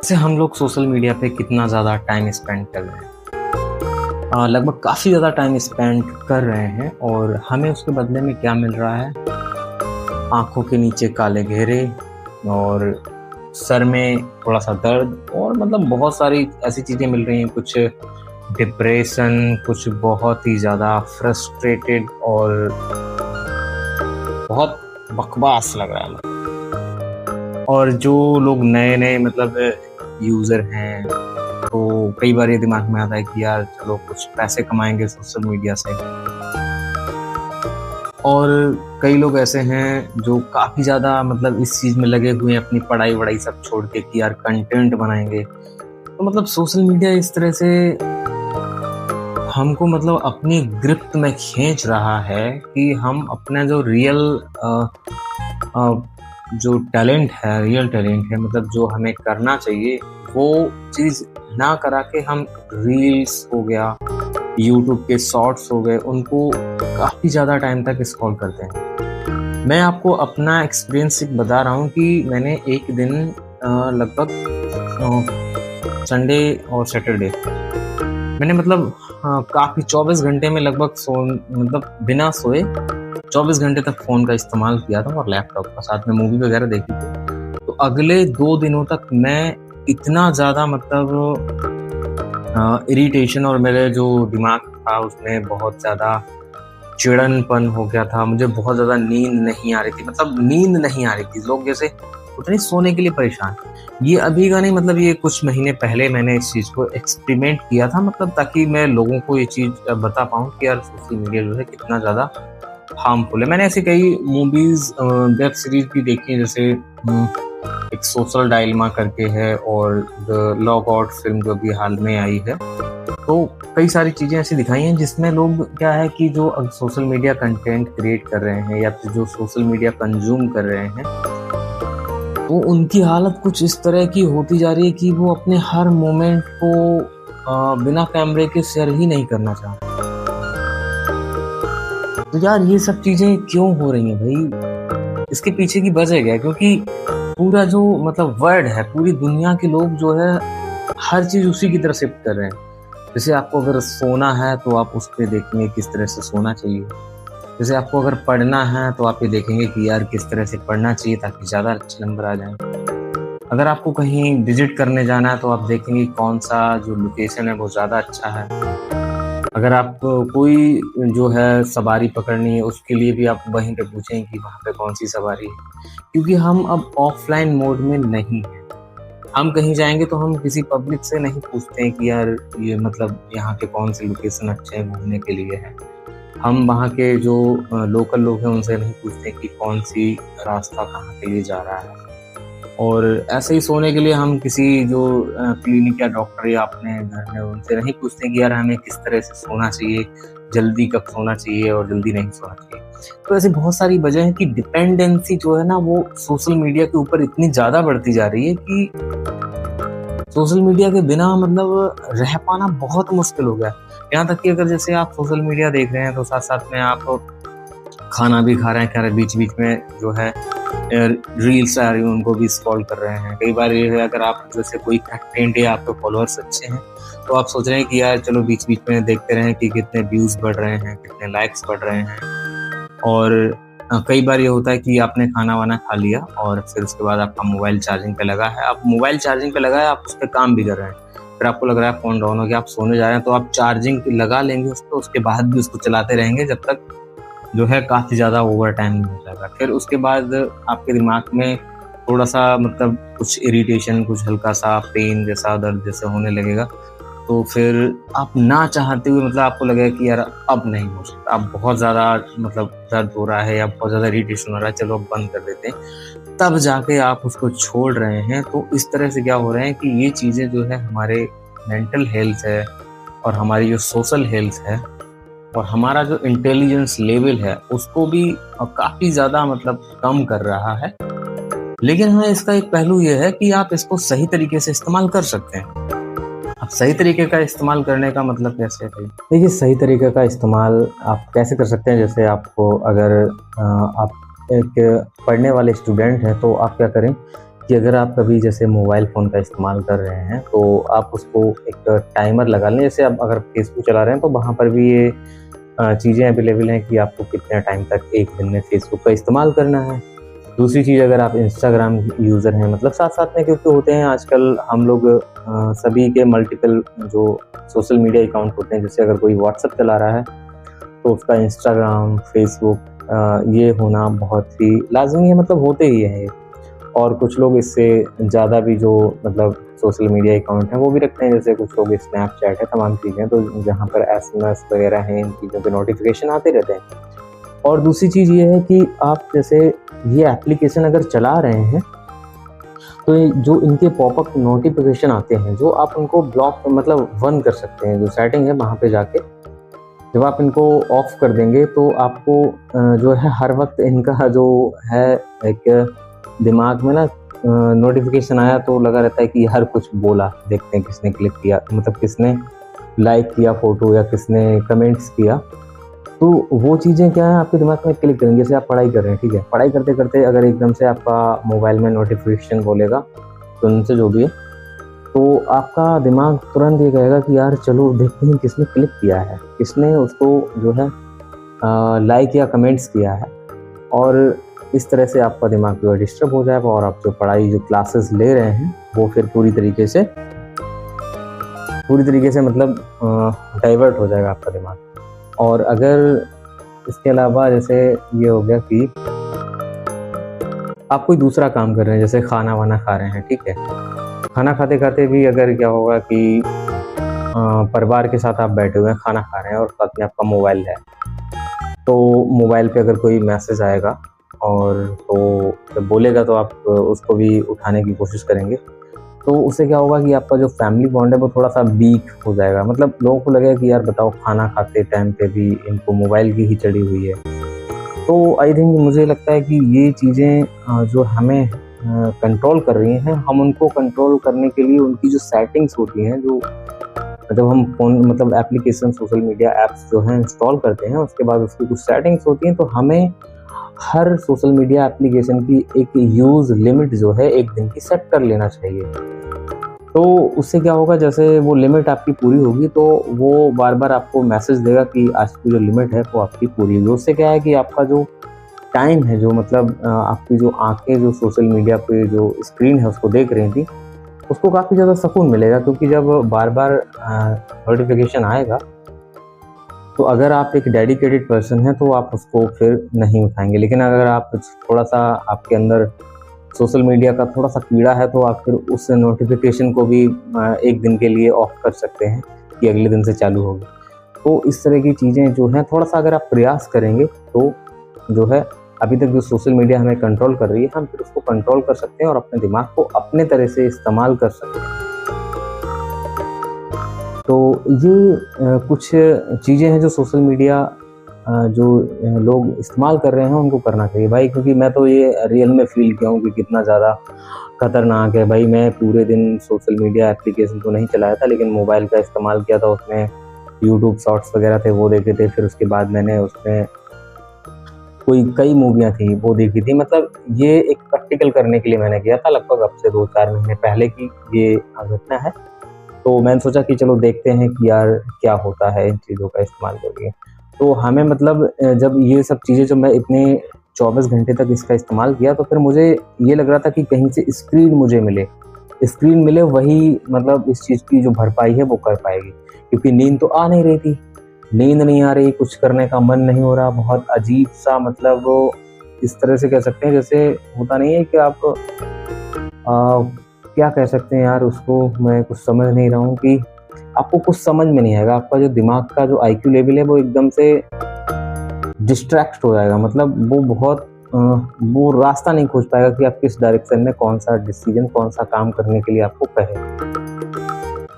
जैसे हम लोग सोशल मीडिया पे कितना ज़्यादा टाइम स्पेंड कर रहे हैं। लगभग काफ़ी ज़्यादा टाइम स्पेंड कर रहे हैं और हमें उसके बदले में क्या मिल रहा है? आँखों के नीचे काले घेरे और सर में थोड़ा-सा दर्द और मतलब बहुत सारी ऐसी चीज़ें मिल रही हैं, कुछ डिप्रेशन, कुछ बहुत ही ज़्यादा फ्रस्ट्रेटेड और बहुत बकवास लग रहा है। और जो लोग नए-नए मतलब यूज़र हैं, तो कई बार ये दिमाग में आता है कि यार चलो कुछ पैसे कमाएँगे सोशल मीडिया से। और कई लोग ऐसे हैं जो काफ़ी ज़्यादा मतलब इस चीज़ में लगे हुए हैं, अपनी पढ़ाई-वढ़ाई सब छोड़ के कि यार कंटेंट बनाएँगे। तो मतलब सोशल मीडिया इस तरह से हमको मतलब अपनी गिरफ्त में खींच रहा है कि हम अपना जो रियल अ, जो टैलेंट है, रियल टैलेंट है, मतलब जो हमें करना चाहिए, वो चीज़ ना करा के हम रील्स हो गया, यूट्यूब के शॉर्ट्स हो गए, उनको काफ़ी ज़्यादा टाइम तक स्क्रॉल करते हैं। मैं आपको अपना एक्सपीरियंस एक बता रहा हूँ कि मैंने एक दिन लगभग संडे और सैटरडे मैंने मतलब काफ़ी 24 घंटे में लगभग मतलब बिना सोए 24 घंटे तक फ़ोन का इस्तेमाल किया था और लैपटॉप का, साथ में मूवी वगैरह देखी थी। तो अगले 2 दिनों तक मैं इतना ज़्यादा मतलब इरिटेशन और मेरे जो दिमाग था उसमें बहुत ज़्यादा चिड़नपन हो गया था। मुझे बहुत ज़्यादा नींद नहीं आ रही थी, मतलब नींद नहीं आ रही थी। लोग जैसे होते नहीं सोने के लिए परेशान। ये अभी का नहीं, मतलब ये कुछ महीने पहले मैंने इस चीज़ को एक्सपेरिमेंट किया था, मतलब ताकि मैं लोगों को ये चीज़ बता पाऊँ कि यार सोशल मीडिया जो है कितना ज़्यादा हार्मफुल है। मैंने ऐसी कई मूवीज़ वेब सीरीज़ भी देखी हैं, जैसे एक सोशल डायलेमा करके है और द लॉग आउट फ़िल्म जो अभी हाल में आई है। तो कई सारी चीज़ें ऐसी दिखाई हैं जिसमें लोग क्या है कि जो अब सोशल मीडिया कंटेंट क्रिएट कर रहे हैं या फिर जो सोशल मीडिया कंज़्यूम कर रहे हैं, तो उनकी हालत कुछ इस तरह की होती जा रही है कि वो अपने हर मोमेंट को बिना कैमरे के शेयर ही नहीं करना चाहते। तो यार ये सब चीज़ें क्यों हो रही हैं भई? इसके पीछे की वजह क्या है? क्योंकि पूरा जो मतलब वर्ल्ड है, पूरी दुनिया के लोग जो है हर चीज़ उसी की तरफ शिफ्ट कर रहे हैं। जैसे आपको अगर सोना है तो आप उस पे देखेंगे किस तरह से सोना चाहिए। जैसे आपको अगर पढ़ना है तो आप ये देखेंगे कि यार किस तरह से पढ़ना चाहिए ताकि ज़्यादा अच्छे नंबर आ जाएँ। अगर आपको कहीं विज़िट करने जाना है तो आप देखेंगे कौन-सा जो लोकेशन है वो ज़्यादा अच्छा है। अगर आपको कोई जो है सवारी पकड़नी है उसके लिए भी आप वहीं पे पूछेंगे कि वहाँ पे कौन-सी सवारी है। क्योंकि हम अब ऑफ़लाइन मोड में नहीं हैं। हम कहीं जाएँगे तो हम किसी पब्लिक से नहीं पूछते हैं कि यार ये मतलब यहाँ के कौन से लोकेशन अच्छे हैं घूमने के लिए है। हम वहाँ के जो लोकल लोग हैं उनसे नहीं पूछते कि कौन-सी रास्ता कहाँ के लिए जा रहा है। और ऐसे ही सोने के लिए हम किसी जो क्लिनिक या डॉक्टर या अपने घर में उनसे नहीं पूछते कि यार हमें किस तरह से सोना चाहिए, जल्दी कब सोना चाहिए और जल्दी नहीं सोना चाहिए। तो ऐसी बहुत सारी वजह है कि डिपेंडेंसी जो है ना वो सोशल मीडिया के ऊपर इतनी ज़्यादा बढ़ती जा रही है कि सोशल मीडिया के बिना मतलब रह पाना बहुत मुश्किल हो गया है। यहाँ तक कि अगर जैसे आप सोशल मीडिया देख रहे हैं तो साथ-साथ में आप खाना भी खा रहे हैं, बीच-बीच में जो है रील्स आ रही हैं उनको भी स्क्रॉल कर रहे हैं। कई बार ये है अगर आप जैसे कोई कंटेंट या आपके फॉलोअर्स अच्छे हैं, तो आप सोच रहे हैं कि यार चलो बीच-बीच में देखते रहें कि कितने व्यूज़ बढ़ रहे हैं, कितने लाइक्स बढ़ रहे हैं। और कई बार ये होता है कि आपने खाना-वाना खा लिया और फिर उसके बाद आपका मोबाइल चार्जिंग पे लगा है। आप मोबाइल चार्जिंग पे लगा है, आप उस पे काम भी कर रहे हैं। फिर आपको लग रहा है फ़ोन डाउन हो गया, आप सोने जा रहे हैं, तो आप चार्जिंग लगा लेंगे उसको, उसके बाद भी उसको चलाते रहेंगे जब तक जो है काफ़ी ज़्यादा ओवर टाइम नहीं हो जाएगा। फिर उसके बाद आपके दिमाग में थोड़ा-सा मतलब कुछ इरिटेशन, कुछ हल्का-सा पेन जैसा, दर्द जैसा होने लगेगा। तो फिर आप ना चाहते हुए मतलब आपको लगेगा कि यार अब नहीं हो सकता, अब बहुत ज़्यादा मतलब दर्द हो रहा है या बहुत ज़्यादा इरिटेशन हो रहा है, चलो अब बंद कर देते हैं। तब जाके आप उसको छोड़ रहे हैं। तो इस तरह से क्या हो रहा है कि ये चीज़ें जो है हमारे मेंटल हेल्थ है और हमारी जो सोशल हेल्थ है और हमारा जो इंटेलिजेंस लेवल है उसको भी काफ़ी ज़्यादा मतलब कम कर रहा है। लेकिन हाँ, इसका एक पहलू ये है कि आप इसको सही तरीके से इस्तेमाल कर सकते हैं। अब सही तरीके का इस्तेमाल करने का मतलब कैसे है? देखिए, सही तरीके का इस्तेमाल आप कैसे कर सकते हैं, जैसे आपको अगर आप एक पढ़ने वाले स्टूडेंट हैं तो आप क्या करें कि अगर आप कभी जैसे मोबाइल फ़ोन का इस्तेमाल कर रहे हैं, तो आप उसको एक टाइमर लगा लें। जैसे आप अगर फेसबुक चला रहे हैं, तो वहाँ पर भी ये चीज़ें अवेलेबल हैं कि आपको कितने टाइम तक एक दिन में फेसबुक का इस्तेमाल करना है। दूसरी चीज़, अगर आप इंस्टाग्राम यूज़र हैं, मतलब साथ-साथ में क्योंकि होते हैं आजकल हम लोग सभी के मल्टीपल जो सोशल मीडिया अकाउंट होते हैं, जैसे अगर कोई व्हाट्सएप चला रहा है, तो उसका इंस्टाग्राम, फेसबुक ये होना बहुत ही लाज़मी है, मतलब होते ही हैं ये। और कुछ लोग इससे ज़्यादा भी जो मतलब सोशल मीडिया अकाउंट हैं, वो भी रखते हैं, जैसे कुछ लोग स्नैपचैट है, तमाम चीज़ें, तो जहाँ पर एसएमएस वगैरह हैं, इन चीज़ों के नोटिफ़िकेशन आते रहते हैं। और दूसरी चीज़ ये है कि आप जैसे ये एप्लीकेशन अगर चला रहे हैं, तो ये जो इनके पॉपअप नोटिफ़िकेशन आते हैं, जो आप उनको ब्लॉक मतलब बंद कर सकते हैं। जो सेटिंग है वहाँ पे जाके जब आप इनको ऑफ कर देंगे, तो आपको जो है हर वक़्त इनका जो है एक दिमाग में ना नोटिफ़िकेशन आया तो लगा रहता है कि यार कुछ बोला, देखते हैं किसने क्लिक किया, मतलब किसने लाइक किया फ़ोटो या किसने कमेंट्स किया। तो वो चीज़ें क्या है आपके दिमाग में क्लिक करेंगी। जैसे आप पढ़ाई कर रहे हैं, ठीक है? पढ़ाई करते-करते अगर एकदम से आपका मोबाइल में नोटिफ़िकेशन बोलेगा, तुरंत से जो भी है, तो आपका दिमाग तुरंत ये कहेगा कि यार चलो देखते हैं किसने क्लिक किया है, किसने उसको जो है लाइक या कमेंट्स किया है। और इस तरह से आपका दिमाग जो है डिस्टर्ब हो जाएगा और आप जो पढ़ाई जो क्लासेस ले रहे हैं, वो फिर पूरी तरीके से मतलब डाइवर्ट हो जाएगा आपका दिमाग। और अगर इसके अलावा जैसे ये हो गया कि आप कोई दूसरा काम कर रहे हैं, जैसे खाना-वाना खा रहे हैं, ठीक है? खाना खाते-खाते भी अगर क्या होगा कि परिवार के साथ आप बैठे हुए हैं, खाना खा रहे हैं और साथ में आपका मोबाइल है, तो मोबाइल पे अगर कोई मैसेज आएगा और तो जब बोलेगा तो आप उसको भी उठाने की कोशिश करेंगे। तो उससे क्या होगा कि आपका जो फैमिली बॉन्ड है वो थोड़ा-सा वीक हो जाएगा। मतलब लोगों को लगेगा कि यार बताओ, खाना खाते टाइम पे भी इनको मोबाइल की ही चढ़ी हुई है। तो आई थिंक मुझे लगता है कि ये चीज़ें जो हमें कंट्रोल कर रही हैं, हम उनको कंट्रोल करने के लिए उनकी जो सेटिंग्स होती हैं, जो जब हम फ़ोन मतलब एप्लीकेशन सोशल मीडिया ऐप्स जो हैं इंस्टॉल करते हैं, उसके बाद उसकी कुछ सेटिंग्स होती हैं, तो हमें हर सोशल मीडिया एप्लीकेशन की एक यूज़ लिमिट जो है 1 दिन की सेट कर लेना चाहिए। तो उससे क्या होगा, जैसे वो लिमिट आपकी पूरी होगी तो वो बार-बार आपको मैसेज देगा कि आज की जो लिमिट है वो आपकी पूरी हुई। उससे क्या है कि आपका जो टाइम है, जो मतलब आपकी जो आँखें जो सोशल मीडिया पे जो स्क्रीन है उसको देख रही थी, उसको काफ़ी ज़्यादा सुकून मिलेगा, क्योंकि जब बार-बार नोटिफ़िकेशन आएगा, तो अगर आप एक डेडिकेटेड पर्सन हैं तो आप उसको फिर नहीं उठाएँगे। लेकिन अगर आप थोड़ा-सा आपके अंदर सोशल मीडिया का थोड़ा-सा कीड़ा है, तो आप फिर उस नोटिफ़िकेशन को भी 1 दिन के लिए ऑफ कर सकते हैं कि अगले दिन से चालू होगी। तो इस तरह की चीज़ें जो हैं, थोड़ा-सा अगर आप प्रयास करेंगे, तो जो है अभी तक जो सोशल मीडिया हमें कंट्रोल कर रही है, हम फिर उसको कंट्रोल कर सकते हैं और अपने दिमाग को अपने तरह से इस्तेमाल कर सकते हैं। तो ये कुछ चीज़ें हैं जो सोशल मीडिया जो लोग इस्तेमाल कर रहे हैं उनको करना चाहिए भाई, क्योंकि मैं तो ये रियल में फ़ील किया हूँ कि कितना ज़्यादा खतरनाक है भाई। मैं पूरे दिन सोशल मीडिया एप्लीकेशन तो नहीं चलाया था, लेकिन मोबाइल का इस्तेमाल किया था। उसमें यूट्यूब शॉर्ट्स वगैरह थे, वो देखे थे। फिर उसके बाद मैंने उसमें कोई कई मूवियाँ थी वो देखी थी। मतलब ये एक प्रैक्टिकल करने के लिए मैंने किया था, लगभग अब से 2-4 महीने पहले की ये घटना है। तो मैंने सोचा कि चलो देखते हैं कि यार क्या होता है इन चीज़ों का इस्तेमाल करके। तो हमें मतलब जब ये सब चीज़ें, जब मैं इतने 24 घंटे तक इसका इस्तेमाल किया, तो फिर मुझे ये लग रहा था कि कहीं से स्क्रीन मुझे मिले। स्क्रीन मिले, वही मतलब इस चीज़ की जो भरपाई है वो कर पाएगी। क्योंकि नींद तो आ नहीं रही थी। नींद नहीं आ रही, कुछ करने का मन नहीं हो रहा, बहुत अजीब-सा, मतलब वो इस तरह से कह सकते हैं जैसे होता नहीं है कि आप क्या कह सकते हैं यार उसको, मैं कुछ समझ नहीं रहा हूँ कि आपको कुछ समझ में नहीं आएगा। आपका जो दिमाग का जो आईक्यू लेवल है वो एकदम से डिस्ट्रैक्ट हो जाएगा। मतलब वो बहुत वो रास्ता नहीं खोज पाएगा कि आप किस डायरेक्शन में कौन-सा डिसीज़न, कौन-सा काम करने के लिए आपको कहे।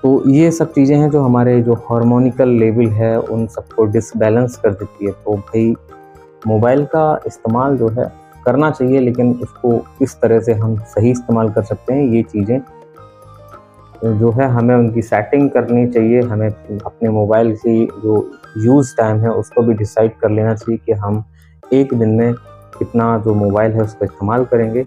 तो ये सब चीज़ें हैं जो हमारे जो हार्मोनिकल लेवल है उन सबको डिसबैलेंस कर देती है। तो भई मोबाइल का इस्तेमाल जो है करना चाहिए, लेकिन उसको किस तरह से हम सही इस्तेमाल कर सकते हैं, ये चीज़ें जो है हमें उनकी सेटिंग करनी चाहिए। हमें अपने मोबाइल की जो यूज़ टाइम है उसको भी डिसाइड कर लेना चाहिए कि हम एक दिन में कितना जो मोबाइल है उसका इस्तेमाल करेंगे।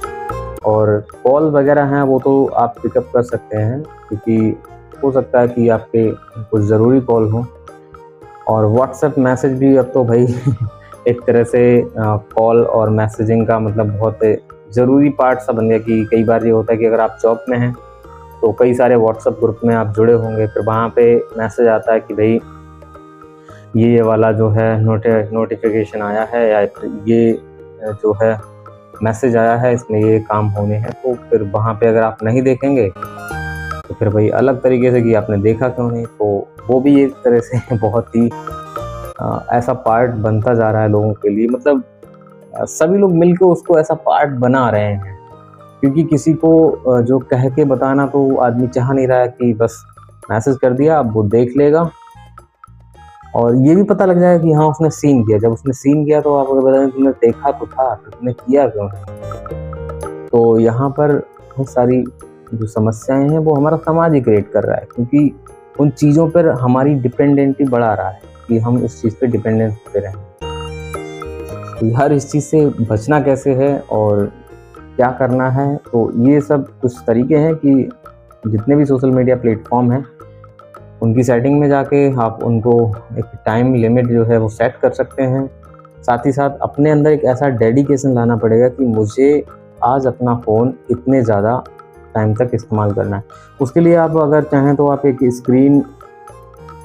और कॉल वगैरह हैं वो तो आप पिकअप कर सकते हैं, क्योंकि हो सकता है कि आपके कुछ ज़रूरी कॉल हो। और व्हाट्सएप मैसेज भी अब तो भाई एक तरह से कॉल और मैसेजिंग का मतलब बहुत ज़रूरी पार्ट सा बन गया कि कई बार ये होता है कि अगर आप जॉब में हैं तो कई सारे व्हाट्सएप ग्रुप में आप जुड़े होंगे, फिर वहाँ पे मैसेज आता है कि भाई ये वाला जो है नोटिफिकेशन आया है, या ये जो है मैसेज आया है, इसमें ये काम होने हैं। तो फिर वहाँ पे अगर आप नहीं देखेंगे तो फिर भाई अलग तरीके से कि आपने देखा क्यों नहीं, तो वो भी एक तरह से बहुत ही ऐसा पार्ट बनता जा रहा है लोगों के लिए। मतलब सभी लोग मिलकर उसको ऐसा पार्ट बना रहे हैं, क्योंकि किसी को जो कह के बताना तो आदमी चाह नहीं रहा है कि बस मैसेज कर दिया अब वो देख लेगा, और ये भी पता लग जाएगा कि हाँ उसने सीन किया। जब उसने सीन किया तो आप अगर बताएं तुमने देखा तो था, तो तुमने किया क्यों नहीं। तो यहाँ पर बहुत सारी जो समस्याएं हैं वो हमारा समाज ही क्रिएट कर रहा है, क्योंकि उन चीज़ों पर हमारी डिपेंडेंटी बढ़ा रहा है कि हम इस चीज़ पे डिपेंडेंट होते रहें। तो हर इस चीज़ से बचना कैसे है और क्या करना है, तो ये सब कुछ तरीके हैं कि जितने भी सोशल मीडिया प्लेटफॉर्म हैं उनकी सेटिंग में जाके आप उनको एक टाइम लिमिट जो है वो सेट कर सकते हैं। साथ ही साथ अपने अंदर एक ऐसा डेडिकेशन लाना पड़ेगा कि मुझे आज अपना फ़ोन इतने ज़्यादा टाइम तक इस्तेमाल करना है। उसके लिए आप अगर चाहें तो आप एक स्क्रीन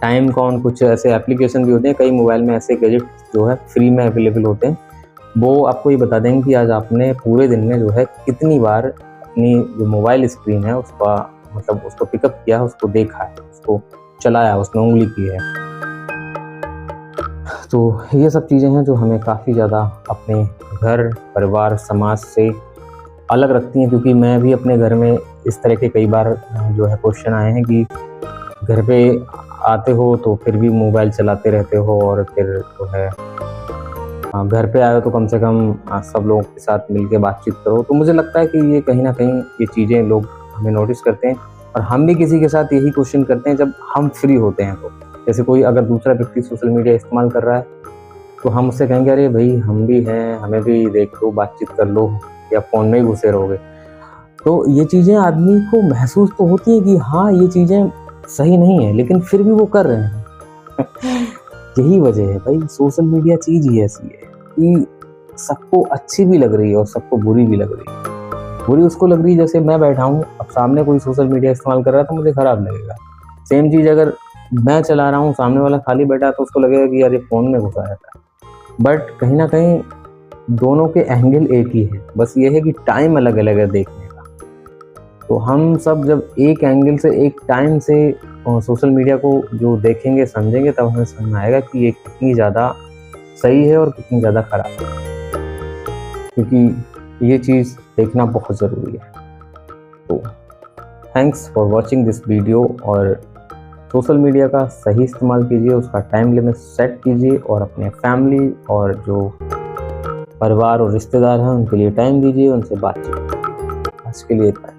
टाइम कौन कुछ ऐसे एप्लीकेशन भी होते हैं, कई मोबाइल में ऐसे गैजेट जो है फ्री में अवेलेबल होते हैं, वो आपको ये बता देंगे कि आज आपने पूरे दिन में जो है कितनी बार अपनी जो मोबाइल स्क्रीन है उसका मतलब उसको पिकअप किया, उसको देखा है, उसको चलाया, उसमें उंगली की है। तो ये सब चीज़ें हैं जो हमें काफ़ी ज़्यादा अपने घर, परिवार, समाज से अलग रखती हैं, क्योंकि मैं भी अपने घर में इस तरह के कई बार जो है क्वेश्चन आए हैं कि घर पे आते हो तो फिर भी मोबाइल चलाते रहते हो, और फिर जो है घर पे आए हो तो कम से कम सब लोगों के साथ मिलके बातचीत करो। तो मुझे लगता है कि ये कहीं ना कहीं ये चीज़ें लोग हमें नोटिस करते हैं, और हम भी किसी के साथ यही क्वेश्चन करते हैं जब हम फ्री होते हैं। तो जैसे कोई अगर दूसरा व्यक्ति सोशल मीडिया इस्तेमाल कर रहा है तो हम उससे कहेंगे अरे भाई हम भी हैं, हमें भी देख लो, बातचीत कर लो, या फ़ोन में ही घुसे रहोगे। तो ये चीज़ें आदमी को महसूस तो होती है कि हाँ ये चीज़ें सही नहीं है, लेकिन फिर भी वो कर रहे हैं। यही वजह है भाई, सोशल मीडिया चीज़ ही ऐसी है कि सबको अच्छी भी लग रही है और सबको बुरी भी लग रही है। बुरी उसको लग रही है, जैसे मैं बैठा हूँ, अब सामने कोई सोशल मीडिया इस्तेमाल कर रहा है तो मुझे ख़राब लगेगा। सेम चीज़ अगर मैं चला रहा हूँ, सामने वाला खाली बैठा है तो उसको लगेगा कि यार ये फ़ोन में घुसा रहता है। बट कहीं ना कहीं दोनों के एंगल एक ही है, बस ये है कि टाइम अलग अलग है देखने का। तो हम सब जब एक एंगल से, एक टाइम से सोशल मीडिया को जो देखेंगे, समझेंगे, तब हमें समझ में आएगा कि ये कितनी ज़्यादा सही है और कितनी ज़्यादा ख़राब है, क्योंकि ये चीज़ देखना बहुत ज़रूरी है। तो thanks for watching this video, और सोशल मीडिया का सही इस्तेमाल कीजिए, उसका टाइम लिमिट सेट कीजिए, और अपने फैमिली और जो परिवार और रिश्तेदार हैं उनके लिए टाइम दीजिए, उनसे बातचीत कीजिए। आज के लिए इतना।